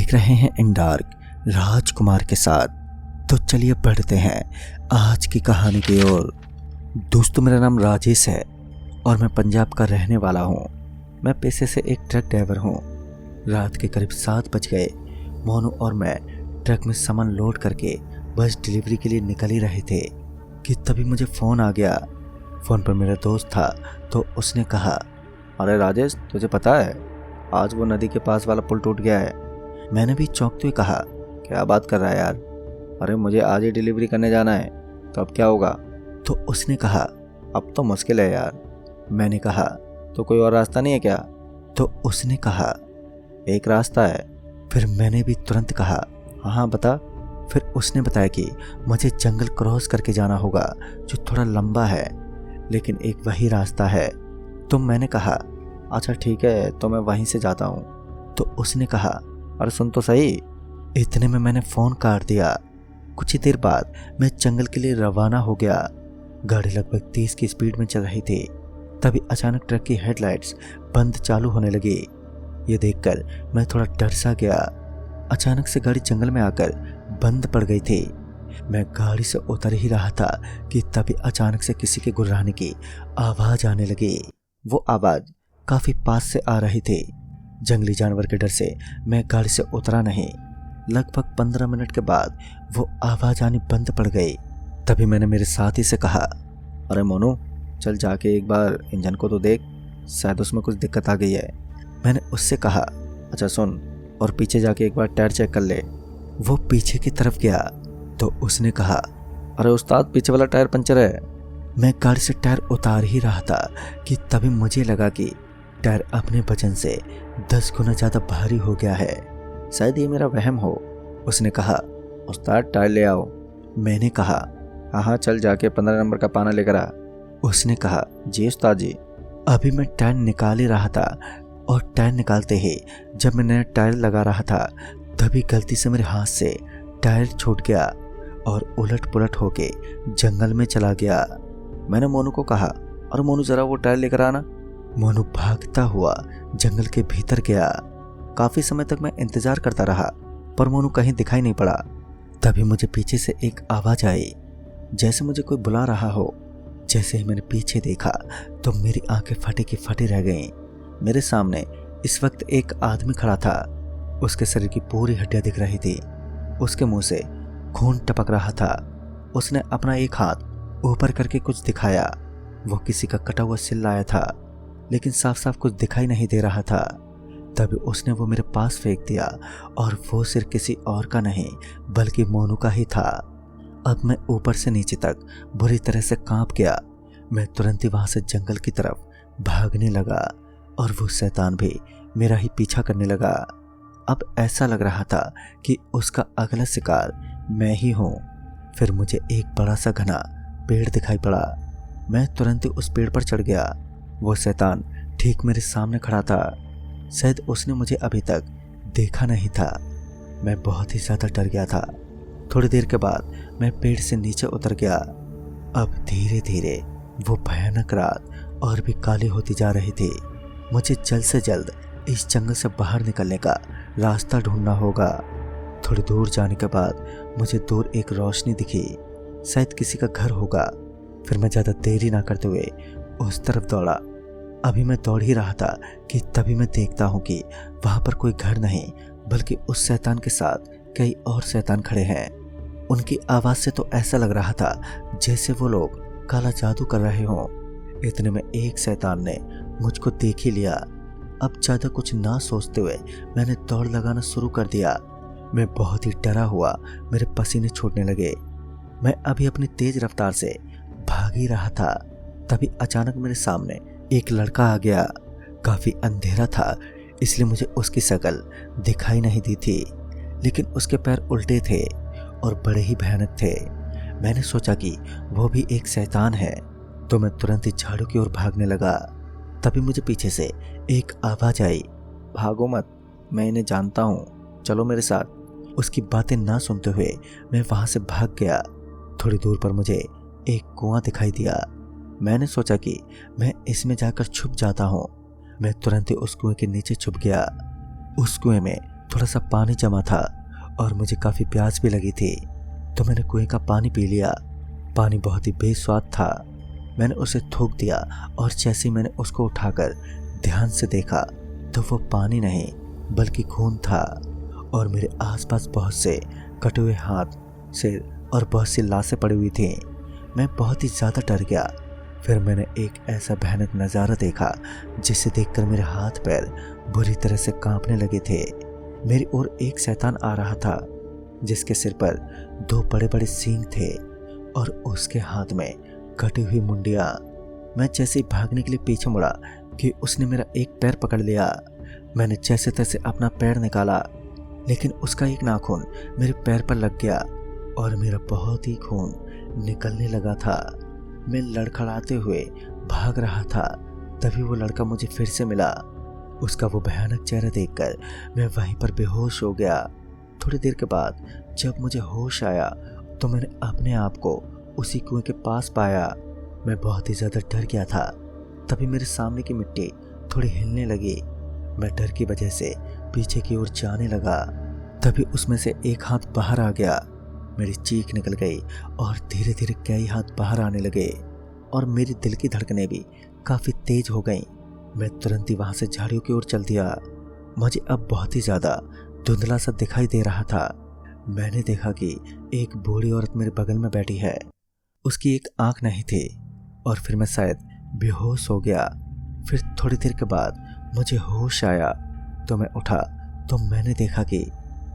देख रहे हैं इन डार्क राजकुमार के साथ। तो चलिए बढ़ते हैं आज की कहानी की ओर। दोस्तों, मेरा नाम राजेश है और मैं पंजाब का रहने वाला हूँ। मैं पेशे से एक ट्रक ड्राइवर हूँ। रात के करीब 7 बज गए। मोनू और मैं ट्रक में सामान लोड करके बस डिलीवरी के लिए निकल ही रहे थे कि तभी मुझे फ़ोन आ गया। फ़ोन पर मेरा दोस्त था तो उसने कहा, अरे राजेश, तुझे पता है आज वो नदी के पास वाला पुल टूट गया है। मैंने भी चौंकते हुए कहा, क्या बात कर रहा है यार? अरे मुझे आज ही डिलीवरी करने जाना है, तो अब क्या होगा? तो उसने कहा, अब तो मुश्किल है यार। मैंने कहा, तो कोई और रास्ता नहीं है क्या? तो उसने कहा, एक रास्ता है। फिर मैंने भी तुरंत कहा, हाँ बता। फिर उसने बताया कि मुझे जंगल क्रॉस करके जाना होगा जो थोड़ा लंबा है, लेकिन एक वही रास्ता है। तो मैंने कहा, अच्छा ठीक है, तो मैं वहीं से जाता हूँ। तो उसने कहा, अरे सुन तो सही। इतने में मैंने फ़ोन काट दिया। कुछ ही देर बाद मैं जंगल के लिए रवाना हो गया। गाड़ी लगभग 30 की स्पीड में चल रही थी। तभी अचानक ट्रक की हेडलाइट्स बंद चालू होने लगी। ये देखकर मैं थोड़ा डर सा गया। अचानक से गाड़ी जंगल में आकर बंद पड़ गई थी। मैं गाड़ी से उतर ही रहा था कि तभी अचानक से किसी के गुर्राने की आवाज़ आने लगी। वो आवाज़ काफ़ी पास से आ रही थी। जंगली जानवर के डर से मैं गाड़ी से उतरा नहीं। लगभग 15 मिनट के बाद वो आवाज़ आनी बंद पड़ गई। तभी मैंने मेरे साथी से कहा, अरे मोनू, चल जाके एक बार इंजन को तो देख, शायद उसमें कुछ दिक्कत आ गई है। मैंने उससे कहा, अच्छा सुन, और पीछे जाके एक बार टायर चेक कर ले। वो पीछे की तरफ गया तो उसने कहा, अरे उस्ताद, पीछे वाला टायर पंचर है। मैं गाड़ी से टायर उतार ही रहा था कि तभी मुझे लगा कि टायर अपने वजन से 10 गुना ज़्यादा भारी हो गया है। शायद ये मेरा वहम हो। उसने कहा, उस्ताद टायर ले आओ। मैंने कहा, हाँ चल जाके 15 नंबर का पाना लेकर आ। उसने कहा, जी उस्ताद जी। अभी मैं टायर निकाल ही रहा था और टायर निकालते ही जब मैं नया टायर लगा रहा था तभी गलती से मेरे हाथ से टायर छूट गया और उलट पुलट होके जंगल में चला गया। मैंने मोनू को कहा, अरे मोनू जरा वो टायर लेकर आना। मोनू भागता हुआ जंगल के भीतर गया। काफ़ी समय तक मैं इंतज़ार करता रहा पर मोनू कहीं दिखाई नहीं पड़ा। तभी मुझे पीछे से एक आवाज़ आई, जैसे मुझे कोई बुला रहा हो। जैसे ही मैंने पीछे देखा तो मेरी आंखें फटी की फटी रह गईं। मेरे सामने इस वक्त एक आदमी खड़ा था। उसके शरीर की पूरी हड्डियां दिख रही थी। उसके मुंह से खून टपक रहा था। उसने अपना एक हाथ ऊपर करके कुछ दिखाया। वो किसी का कटा हुआ सिल लाया था, लेकिन साफ साफ कुछ दिखाई नहीं दे रहा था। तभी उसने वो मेरे पास फेंक दिया और वो सिर किसी और का नहीं बल्कि मोनू का ही था। अब मैं ऊपर से नीचे तक बुरी तरह से कांप गया। मैं तुरंत ही वहां से जंगल की तरफ भागने लगा और वो शैतान भी मेरा ही पीछा करने लगा। अब ऐसा लग रहा था कि उसका अगला शिकार मैं ही हूँ। फिर मुझे एक बड़ा सा घना पेड़ दिखाई पड़ा। मैं तुरंत ही उस पेड़ पर चढ़ गया। वो शैतान ठीक मेरे सामने खड़ा था। शायद उसने मुझे अभी तक देखा नहीं था। मैं बहुत ही ज़्यादा डर गया था। थोड़ी देर के बाद मैं पेड़ से नीचे उतर गया। अब धीरे धीरे वो भयानक रात और भी काली होती जा रही थी। मुझे जल्द से जल्द इस जंगल से बाहर निकलने का रास्ता ढूंढना होगा। थोड़ी दूर जाने के बाद मुझे दूर एक रोशनी दिखी। शायद किसी का घर होगा। फिर मैं ज़्यादा देरी ना करते हुए उस तरफ दौड़ा। अभी मैं दौड़ ही रहा था कि तभी मैं देखता हूँ कि वहाँ पर कोई घर नहीं बल्कि उस शैतान के साथ कई और शैतान खड़े हैं। उनकी आवाज़ से तो ऐसा लग रहा था जैसे वो लोग काला जादू कर रहे हों। इतने में एक शैतान ने मुझको देख ही लिया। अब ज़्यादा कुछ ना सोचते हुए मैंने दौड़ लगाना शुरू कर दिया। मैं बहुत ही डरा हुआ, मेरे पसीने छूटने लगे। मैं अभी अपनी तेज रफ्तार से भाग ही रहा था। तभी अचानक मेरे सामने एक लड़का आ गया। काफ़ी अंधेरा था इसलिए मुझे उसकी शक्ल दिखाई नहीं दी थी, लेकिन उसके पैर उल्टे थे और बड़े ही भयानक थे। मैंने सोचा कि वो भी एक शैतान है, तो मैं तुरंत ही झाड़ू की ओर भागने लगा। तभी मुझे पीछे से एक आवाज़ आई, भागो मत, मैं इन्हें जानता हूँ, चलो मेरे साथ। उसकी बातें ना सुनते हुए मैं वहाँ से भाग गया। थोड़ी दूर पर मुझे एक कुआं दिखाई दिया। मैंने सोचा कि मैं इसमें जाकर छुप जाता हूँ। मैं तुरंत ही उस कुएं के नीचे छुप गया। उस कुएं में थोड़ा सा पानी जमा था और मुझे काफ़ी प्यास भी लगी थी, तो मैंने कुएं का पानी पी लिया। पानी बहुत ही बेस्वाद था। मैंने उसे थूक दिया और जैसे ही मैंने उसको उठाकर ध्यान से देखा तो वो पानी नहीं बल्कि खून था और मेरे आसपास बहुत से कटे हुए हाथ, सिर और बहुत सी लाशें पड़ी हुई थी। मैं बहुत ही ज़्यादा डर गया। फिर मैंने एक ऐसा भयानक नज़ारा देखा जिसे देखकर मेरे हाथ पैर बुरी तरह से कांपने लगे थे। मेरी ओर एक शैतान आ रहा था जिसके सिर पर 2 बड़े बड़े सींग थे और उसके हाथ में कटी हुई मुंडियाँ। मैं जैसे ही भागने के लिए पीछे मुड़ा कि उसने मेरा एक पैर पकड़ लिया। मैंने जैसे तैसे अपना पैर निकाला, लेकिन उसका एक नाखून मेरे पैर पर लग गया और मेरा बहुत ही खून निकलने लगा था। मैं लड़खड़ाते हुए भाग रहा था, तभी वो लड़का मुझे फिर से मिला। उसका वो भयानक चेहरा देखकर मैं वहीं पर बेहोश हो गया। थोड़ी देर के बाद जब मुझे होश आया तो मैंने अपने आप को उसी कुएं के पास पाया। मैं बहुत ही ज़्यादा डर गया था। तभी मेरे सामने की मिट्टी थोड़ी हिलने लगी। मैं डर की वजह से पीछे की ओर जाने लगा। तभी उसमें से एक हाथ बाहर आ गया। मेरी चीख निकल गई और धीरे धीरे कई हाथ बाहर आने लगे और मेरी दिल की धड़कनें भी काफ़ी तेज हो गईं। मैं तुरंत ही वहाँ से झाड़ियों की ओर चल दिया। मुझे अब बहुत ही ज़्यादा धुंधला सा दिखाई दे रहा था। मैंने देखा कि एक बूढ़ी औरत मेरे बगल में बैठी है। उसकी एक आंख नहीं थी और फिर मैं शायद बेहोश हो गया। फिर थोड़ी देर के बाद मुझे होश आया तो मैं उठा तो मैंने देखा कि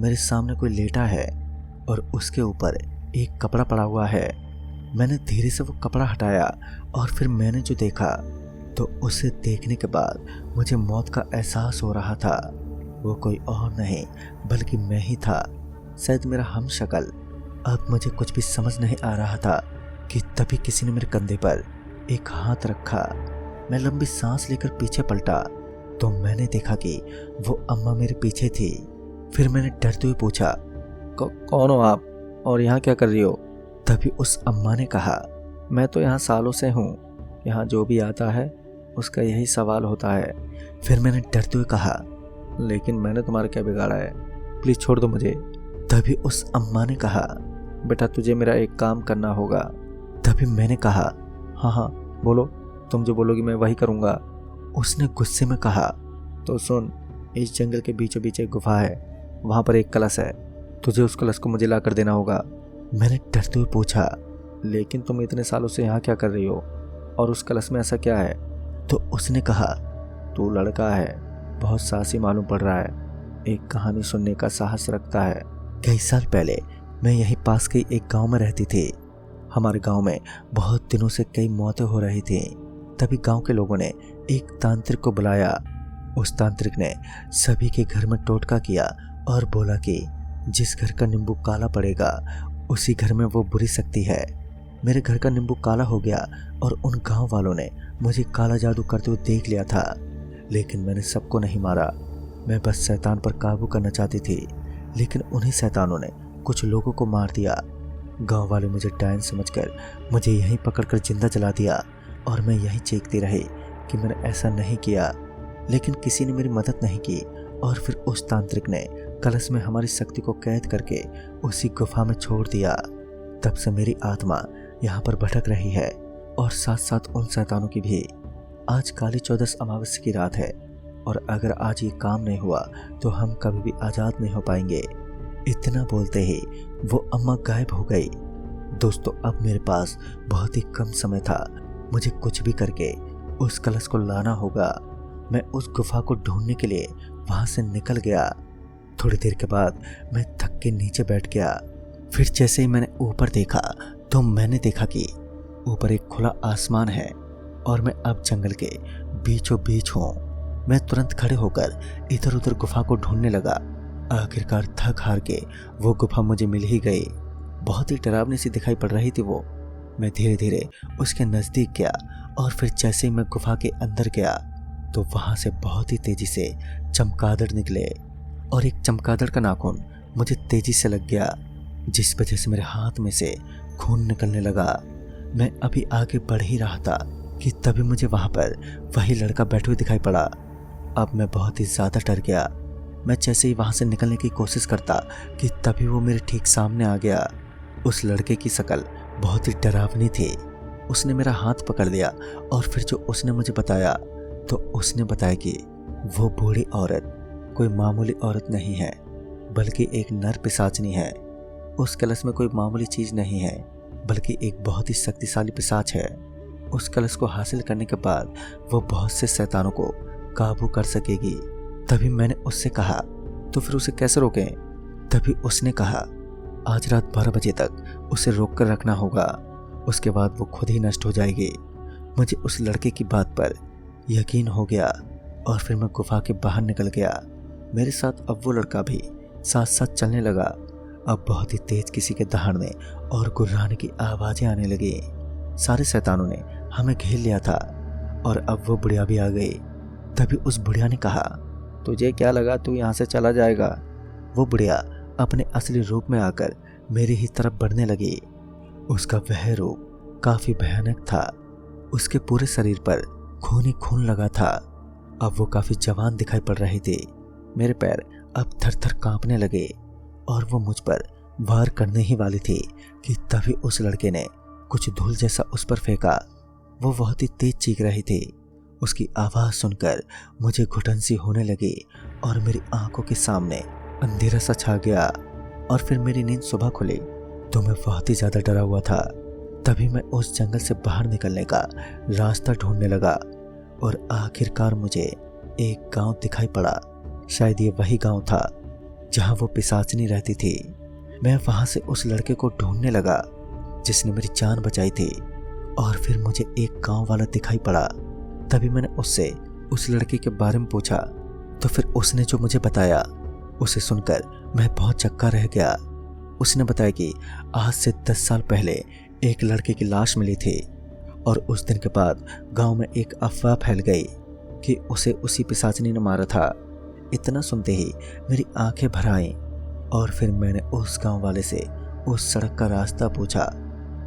मेरे सामने कोई लेटा है और उसके ऊपर एक कपड़ा पड़ा हुआ है। मैंने धीरे से वो कपड़ा हटाया और फिर मैंने जो देखा तो उसे देखने के बाद मुझे मौत का एहसास हो रहा था। वो कोई और नहीं बल्कि मैं ही था, शायद मेरा हमशक्ल। अब मुझे कुछ भी समझ नहीं आ रहा था कि तभी किसी ने मेरे कंधे पर एक हाथ रखा। मैं लंबी सांस लेकर पीछे पलटा तो मैंने देखा कि वो अम्मा मेरे पीछे थी। फिर मैंने डरते हुए पूछा, कौन हो आप और यहाँ क्या कर रही हो? तभी उस अम्मा ने कहा, मैं तो यहाँ सालों से हूँ, यहाँ जो भी आता है उसका यही सवाल होता है। फिर मैंने डरते हुए कहा, लेकिन मैंने तुम्हारा क्या बिगाड़ा है, प्लीज़ छोड़ दो मुझे। तभी उस अम्मा ने कहा, बेटा तुझे मेरा एक काम करना होगा। तभी मैंने कहा, हाँ हाँ बोलो, तुम जो बोलोगी मैं वही करूँगा। उसने गुस्से में कहा, तो सुन, इस जंगल के बीचों बीच एक गुफा है, वहाँ पर एक कलश है, तुझे उस कलश को मुझे ला कर देना होगा। मैंने डरते हुए पूछा, लेकिन तुम इतने सालों से यहाँ क्या कर रही हो और उस कलश में ऐसा क्या है? तो उसने कहा, तू लड़का है, बहुत साहसी मालूम पड़ रहा है, एक कहानी सुनने का साहस रखता है। कई साल पहले मैं यहीं पास के एक गांव में रहती थी। हमारे गांव में बहुत दिनों से कई मौतें हो रही थीं। तभी गांव के लोगों ने एक तांत्रिक को बुलाया। उस तांत्रिक ने सभी के घर में टोटका किया और बोला कि जिस घर का नींबू काला पड़ेगा उसी घर में वो बुरी शक्ति है। मेरे घर का नींबू काला हो गया और उन गांव वालों ने मुझे काला जादू करते हुए देख लिया था, लेकिन मैंने सबको नहीं मारा। मैं बस शैतान पर काबू करना चाहती थी, लेकिन उन्हीं शैतानों ने कुछ लोगों को मार दिया। गांव वाले मुझे डायन समझकर मुझे यहीं पकड़कर जिंदा जला दिया और मैं यहीं चीखती रही कि मैंने ऐसा नहीं किया, लेकिन किसी ने मेरी मदद नहीं की। और फिर उस तांत्रिक ने कलश में हमारी शक्ति को कैद करके उसी गुफा में छोड़ दिया। तब से मेरी आत्मा यहाँ पर भटक रही है और साथ साथ उन शैतानों की भी। आज काली 14 अमावस्या की रात है और अगर आज ये काम नहीं हुआ तो हम कभी भी आज़ाद नहीं हो पाएंगे। इतना बोलते ही वो अम्मा गायब हो गई। दोस्तों, अब मेरे पास बहुत ही कम समय था। मुझे कुछ भी करके उस कलश को लाना होगा। मैं उस गुफा को ढूंढने के लिए वहां से निकल गया। थोड़ी देर के बाद मैं थक के नीचे बैठ गया। फिर जैसे ही मैंने ऊपर देखा तो मैंने देखा कि ऊपर एक खुला आसमान है और मैं अब जंगल के बीचों बीच हूँ। मैं तुरंत खड़े होकर इधर उधर गुफा को ढूंढने लगा। आखिरकार थक हार के वो गुफा मुझे मिल ही गई। बहुत ही डरावनी सी दिखाई पड़ रही थी वो। मैं धीरे धीरे उसके नज़दीक गया और फिर जैसे ही मैं गुफा के अंदर गया तो वहाँ से बहुत ही तेज़ी से चमगादड़ निकले और एक चमगादड़ का नाखून मुझे तेज़ी से लग गया, जिस वजह से मेरे हाथ में से खून निकलने लगा। मैं अभी आगे बढ़ ही रहा था कि तभी मुझे वहाँ पर वही लड़का बैठे हुए दिखाई पड़ा। अब मैं बहुत ही ज़्यादा डर गया। मैं जैसे ही वहां से निकलने की कोशिश करता कि तभी वो मेरे ठीक सामने आ गया। उस लड़के की शक्ल बहुत ही डरावनी थी। उसने मेरा हाथ पकड़ लिया और फिर जो उसने मुझे बताया, तो उसने बताया कि वो बूढ़ी औरत कोई मामूली औरत नहीं है, बल्कि एक नर पिशाचनी है। उस कलश में कोई मामूली चीज नहीं है, बल्कि एक बहुत ही शक्तिशाली पिशाच है। उस कलश को हासिल करने के बाद वो बहुत से शैतानों को काबू कर सकेगी। तभी मैंने उससे कहा, तो फिर उसे कैसे रोकें? तभी उसने कहा, आज रात 12 बजे तक उसे रोक कर रखना होगा, उसके बाद वो खुद ही नष्ट हो जाएगी। मुझे उस लड़के की बात पर यकीन हो गया और फिर मैं गुफा के बाहर निकल गया। मेरे साथ अब वो लड़का भी साथ साथ चलने लगा। अब बहुत ही तेज किसी के दहाड़ने और गुर्राने की आवाजें आने लगी। सारे शैतानों ने हमें घेर लिया था और अब वो बुढ़िया भी आ गई। तभी उस बुढ़िया ने कहा, तुझे क्या लगा तू यहाँ से चला जाएगा? वो बुढ़िया अपने असली रूप में आकर मेरी ही तरफ बढ़ने लगी। उसका वह रूप काफी भयानक था। उसके पूरे शरीर पर खून ही खून लगा था। अब वो काफी जवान दिखाई पड़ रही थी। मेरे पैर अब थर थर कांपने लगे और वो मुझ पर वार करने ही वाली थी कि तभी उस लड़के ने कुछ धूल जैसा उस पर फेंका। वो बहुत ही तेज चीख रही थी। उसकी आवाज सुनकर मुझे घुटन सी होने लगी और मेरी आंखों के सामने अंधेरा सा छा गया। और फिर मेरी नींद सुबह खुली तो मैं बहुत ही ज्यादा डरा हुआ था। तभी मैं उस जंगल से बाहर निकलने का रास्ता ढूंढने लगा और आखिरकार मुझे एक गांव दिखाई पड़ा। शायद ये वही गांव था जहां वो पिशाचनी रहती थी। मैं वहां से उस लड़के को ढूंढने लगा जिसने मेरी जान बचाई थी। और फिर मुझे एक गांव वाला दिखाई पड़ा। तभी मैंने उससे उस लड़के के बारे में पूछा, तो फिर उसने जो मुझे बताया उसे सुनकर मैं बहुत चक्का रह गया। उसने बताया कि आज से 10 साल पहले एक लड़के की लाश मिली थी और उस दिन के बाद गांव में एक अफवाह फैल गई कि उसे उसी पिशाचनी ने मारा था। इतना सुनते ही मेरी आंखें भर आईं और फिर मैंने उस गांव वाले से उस सड़क का रास्ता पूछा।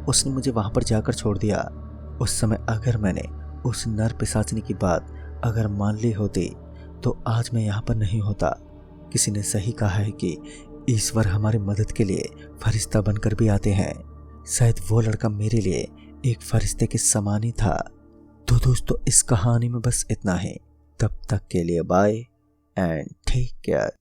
उसने मुझे वहां पर जाकर छोड़ दिया। उस समय अगर मैंने उस नर पिशाचनी की बात अगर मान ली होती तो आज मैं यहाँ पर नहीं होता। किसी ने सही कहा है कि ईश्वर हमारी मदद के लिए फरिश्ता बनकर भी आते हैं। शायद वो लड़का मेरे लिए एक फरिश्ते के समान ही था। तो दोस्तों, इस कहानी में बस इतना ही। तब तक के लिए बाय एंड टेक केयर।